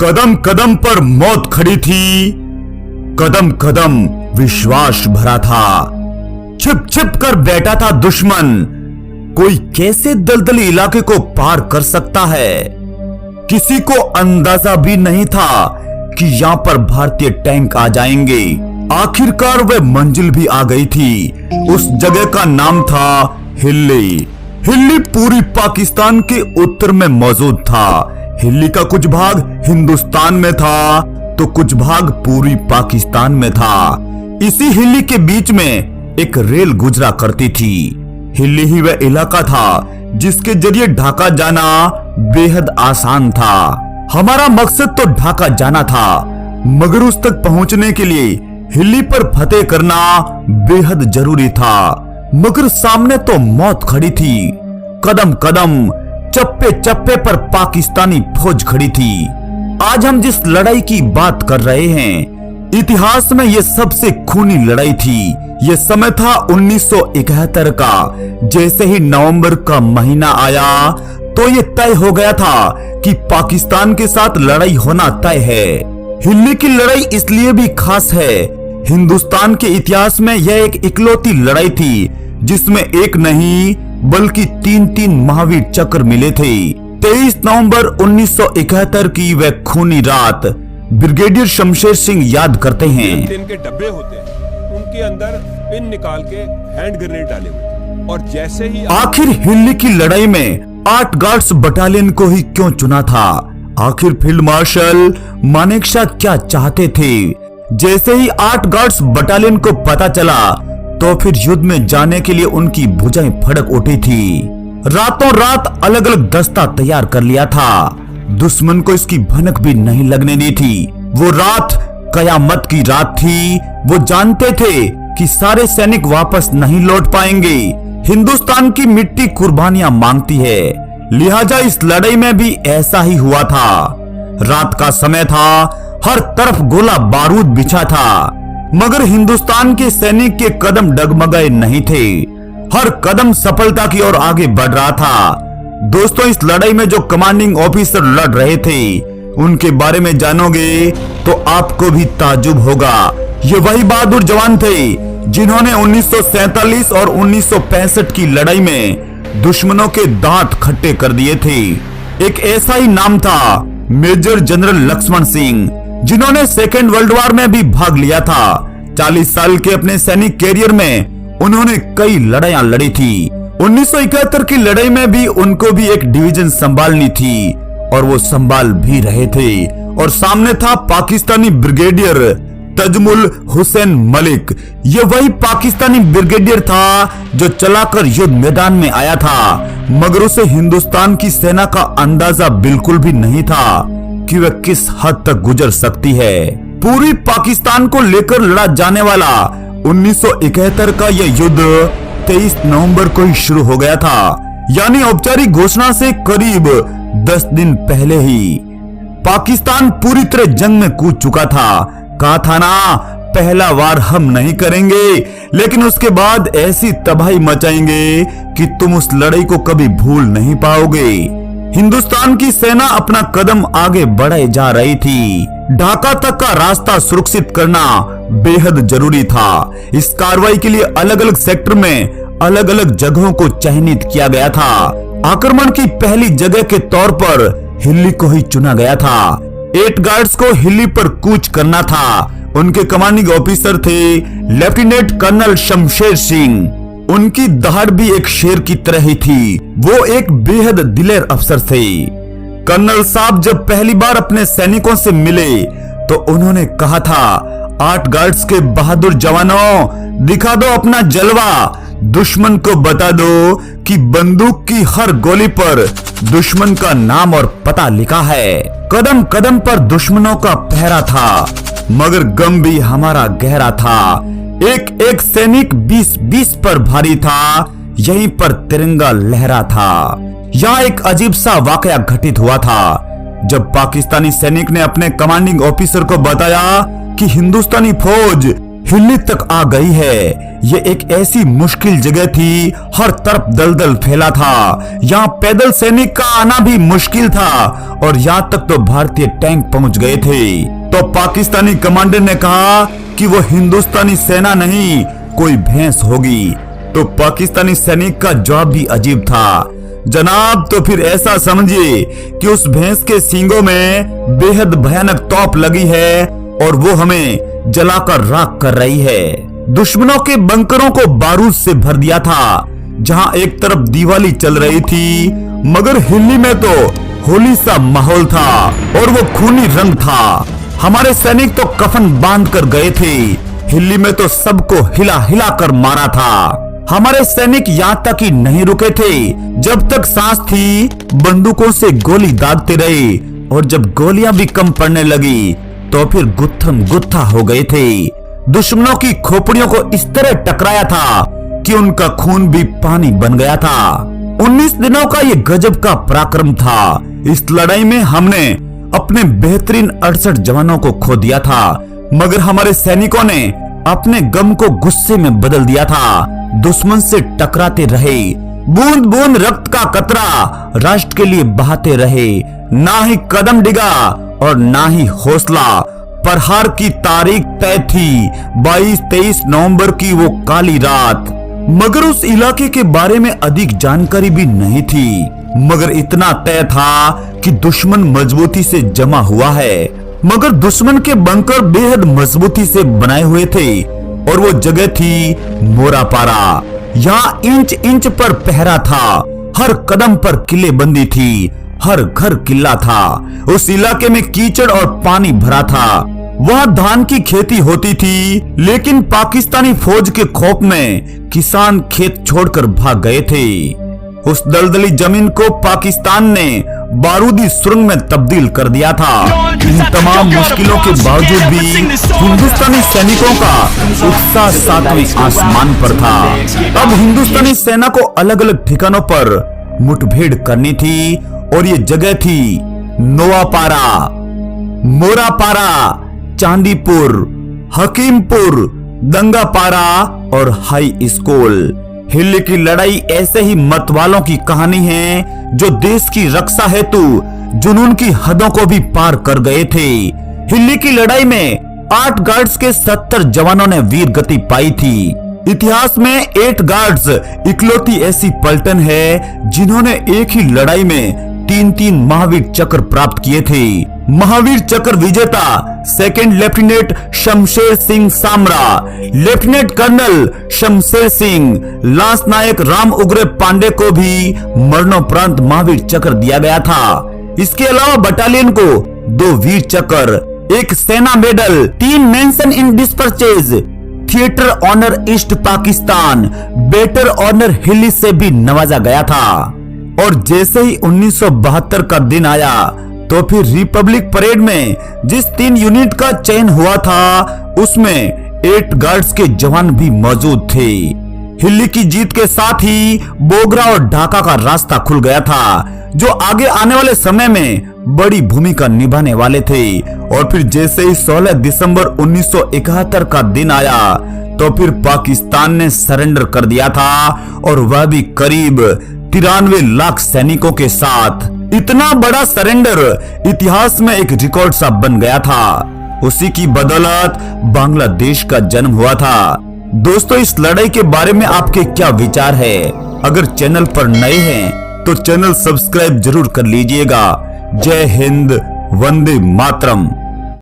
कदम कदम पर मौत खड़ी थी, कदम कदम विश्वास भरा था। छिप छिप कर बैठा था दुश्मन, कोई कैसे दलदली इलाके को पार कर सकता है। किसी को अंदाजा भी नहीं था कि यहां पर भारतीय टैंक आ जाएंगे। आखिरकार वह मंजिल भी आ गई थी। उस जगह का नाम था हिल्ली। हिल्ली पूरी पाकिस्तान के उत्तर में मौजूद था। हिल्ली का कुछ भाग हिंदुस्तान में था तो कुछ भाग पूरी पाकिस्तान में था। इसी हिल्ली के बीच में एक रेल गुजरा करती थी। हिल्ली ही वह इलाका था जिसके जरिए ढाका जाना बेहद आसान था। हमारा मकसद तो ढाका जाना था, मगर उस तक पहुंचने के लिए हिल्ली पर फतेह करना बेहद जरूरी था। मगर सामने तो मौत खड़ी थी। कदम कदम चप्पे चप्पे पर पाकिस्तानी फौज खड़ी थी। आज हम जिस लड़ाई की बात कर रहे हैं, इतिहास में यह सबसे खूनी लड़ाई थी। यह समय था 1971 का। जैसे ही नवंबर का महीना आया तो ये तय हो गया था कि पाकिस्तान के साथ लड़ाई होना तय है। हिल्ली की लड़ाई इसलिए भी खास है, हिंदुस्तान के इतिहास में यह एक इकलौती लड़ाई थी जिसमें एक नहीं बल्कि तीन महावीर चक्र मिले थे। 23 नवंबर 1971 की वह खूनी रात ब्रिगेडियर शमशेर सिंह याद करते हैं। टिन के डब्बे होते हैं, उनके अंदर पिन निकाल के हैंड ग्रेनेड डाले हुए, और जैसे ही आखिर हिल्ली की लड़ाई में 8 गार्ड्स बटालियन को ही क्यों चुना था? आखिर फील्ड मार्शल मानेकशॉ क्या चाहते थे? जैसे ही 8 गार्ड्स बटालियन को पता चला तो फिर युद्ध में जाने के लिए उनकी भुजाएं फड़क उठी थी। रातों रात अलग अलग दस्ता तैयार कर लिया था। दुश्मन को इसकी भनक भी नहीं लगने दी थी। वो रात कयामत की रात थी। वो जानते थे कि सारे सैनिक वापस नहीं लौट पाएंगे। हिंदुस्तान की मिट्टी कुर्बानियां मांगती है, लिहाजा इस लड़ाई में भी ऐसा ही हुआ था। रात का समय था, हर तरफ गोला बारूद बिछा था, मगर हिंदुस्तान के सैनिक के कदम डगमगाए नहीं थे। हर कदम सफलता की ओर आगे बढ़ रहा था। दोस्तों, इस लड़ाई में जो कमांडिंग ऑफिसर लड़ रहे थे उनके बारे में जानोगे तो आपको भी ताज्जुब होगा। ये वही बहादुर जवान थे जिन्होंने 1947 और 1965 की लड़ाई में दुश्मनों के दांत खट्टे कर दिए थे। एक ऐसा ही नाम था मेजर जनरल लक्ष्मण सिंह, जिन्होंने सेकेंड वर्ल्ड वॉर में भी भाग लिया था। 40 साल के अपने सैनिक कैरियर में उन्होंने कई लड़ाइयां लड़ी थी। 1971 की लड़ाई में भी उनको भी एक डिवीजन संभालनी थी और वो संभाल भी रहे थे। और सामने था पाकिस्तानी ब्रिगेडियर तजमुल हुसैन मलिक। ये वही पाकिस्तानी ब्रिगेडियर था जो चलाकर युद्ध मैदान में आया था, मगर उसे हिंदुस्तान की सेना का अंदाजा बिल्कुल भी नहीं था कि वह किस हद तक गुजर सकती है। पूरी पाकिस्तान को लेकर लड़ा जाने वाला 1971 का यह युद्ध 23 नवंबर को ही शुरू हो गया था, यानी औपचारिक घोषणा से करीब 10 दिन पहले ही। पाकिस्तान पूरी तरह जंग में कूद चुका था। कहा था ना, पहला वार हम नहीं करेंगे, लेकिन उसके बाद ऐसी तबाही मचाएंगे कि तुम उस लड़ाई को कभी भूल नहीं पाओगे। हिंदुस्तान की सेना अपना कदम आगे बढ़ाए जा रही थी। ढाका तक का रास्ता सुरक्षित करना बेहद जरूरी था। इस कार्रवाई के लिए अलग अलग सेक्टर में अलग अलग जगहों को चयनित किया गया था। आक्रमण की पहली जगह के तौर पर हिल्ली को ही चुना गया था। 8 गार्ड्स को हिल्ली पर कूच करना था। उनके कमांडिंग ऑफिसर थे लेफ्टिनेंट कर्नल शमशेर सिंह। उनकी दहाड़ भी एक शेर की तरह ही थी। वो एक बेहद दिलेर अफसर थे। कर्नल साहब जब पहली बार अपने सैनिकों से मिले तो उन्होंने कहा था, 8 गार्ड्स के बहादुर जवानों, दिखा दो अपना जलवा। दुश्मन को बता दो कि बंदूक की हर गोली पर दुश्मन का नाम और पता लिखा है। कदम कदम पर दुश्मनों का पहरा था, मगर गम भी हमारा गहरा था। एक एक सैनिक 20-20 पर भारी था। यहीं पर तिरंगा लहरा था। यहाँ एक अजीब सा वाकया घटित हुआ था। जब पाकिस्तानी सैनिक ने अपने कमांडिंग ऑफिसर को बताया कि हिंदुस्तानी फौज हिल्ली तक आ गई है। ये एक ऐसी मुश्किल जगह थी, हर तरफ दलदल फैला था। यहाँ पैदल सैनिक का आना भी मुश्किल था और यहाँ तक तो भारतीय टैंक पहुंच गए थे। तो पाकिस्तानी कमांडर ने कहा कि वो हिंदुस्तानी सेना नहीं, कोई भैंस होगी। तो पाकिस्तानी सैनिक का जवाब भी अजीब था, जनाब तो फिर ऐसा समझिए कि उस भैंस के सींगों में बेहद भयानक तोप लगी है और वो हमें जलाकर राख कर रही है। दुश्मनों के बंकरों को बारूद से भर दिया था। जहां एक तरफ दिवाली चल रही थी, मगर हिल्ली में तो होली सा माहौल था और वो खूनी रंग था। हमारे सैनिक तो कफन बांध कर गए थे। हिल्ली में तो सबको हिला हिला कर मारा था। हमारे सैनिक यहाँ तक ही नहीं रुके थे, जब तक सांस थी बंदूकों से गोली दागते रहे और जब गोलियां भी कम पड़ने लगी तो फिर गुत्थम गुत्था हो गए थे। दुश्मनों की खोपड़ियों को इस तरह टकराया था कि उनका खून भी पानी बन गया था। 19 दिनों का ये गजब का पराक्रम था। इस लड़ाई में हमने अपने बेहतरीन 68 जवानों को खो दिया था, मगर हमारे सैनिकों ने अपने गम को गुस्से में बदल दिया था। दुश्मन से टकराते रहे, बूंद बूंद रक्त का कतरा राष्ट्र के लिए बहाते रहे। ना ही कदम डिगा और ना ही हौसला। प्रहार की तारीख तय थी 22-23 नवंबर की वो काली रात, मगर उस इलाके के बारे में अधिक जानकारी भी नहीं थी। मगर इतना तय था कि दुश्मन मजबूती से जमा हुआ है, मगर दुश्मन के बंकर बेहद मजबूती से बनाए हुए थे और वो जगह थी मोरापारा। यहाँ इंच इंच पर पहरा था, हर कदम पर किलेबंदी थी, हर घर किला था। उस इलाके में कीचड़ और पानी भरा था। वहाँ धान की खेती होती थी, लेकिन पाकिस्तानी फौज के खौफ में किसान खेत छोड़कर भाग गए थे। उस दलदली जमीन को पाकिस्तान ने बारूदी सुरंग में तब्दील कर दिया था। इन तमाम मुश्किलों के बावजूद भी हिंदुस्तानी सैनिकों का उत्साह सातवें आसमान पर था। अब हिंदुस्तानी सेना को अलग अलग ठिकानों पर मुठभेड़ करनी थी और ये जगह थी नोआपारा, मोरापारा, चांदीपुर, हकीमपुर, दंगापारा और हाई स्कूल। हिल्ली की लड़ाई ऐसे ही मतवालों की कहानी है जो देश की रक्षा हेतु जुनून की हदों को भी पार कर गए थे। हिल्ली की लड़ाई में 8 गार्ड्स के 70 जवानों ने वीर गति पाई थी। इतिहास में 8 गार्ड्स इकलौती ऐसी पलटन है जिन्होंने एक ही लड़ाई में 3-3 महावीर चक्र प्राप्त किए थे। महावीर चक्र विजेता second lieutenant Shamsher Singh Samra, lieutenant colonel Shamsher Singh, lance naik Ram Ugre Pandey को भी मरणोपरांत महावीर चक्र दिया गया था। इसके अलावा बटालियन को 2 वीर Chakra, 1 Sena medal, 3 mention in dispatches, theatre honour east Pakistan, battle honour Hilli से भी नवाजा गया था। और जैसे ही 1972 का दिन आया तो फिर रिपब्लिक परेड में जिस 3 यूनिट का चयन हुआ था उसमें 8 गार्ड्स के जवान भी मौजूद थे। हिल्ली की जीत के साथ ही बोगरा और ढाका का रास्ता खुल गया था, जो आगे आने वाले समय में बड़ी भूमिका निभाने वाले थे। और फिर जैसे ही 16 दिसंबर 1971 का दिन आया तो फिर पाकिस्तान ने सरेंडर कर दिया था, और वह भी करीब 93 लाख सैनिकों के साथ। इतना बड़ा सरेंडर इतिहास में एक रिकॉर्ड सा बन गया था। उसी की बदौलत बांग्लादेश का जन्म हुआ था। दोस्तों, इस लड़ाई के बारे में आपके क्या विचार है? अगर चैनल पर नए हैं तो चैनल सब्सक्राइब जरूर कर लीजिएगा। जय हिंद, वंदे मातरम।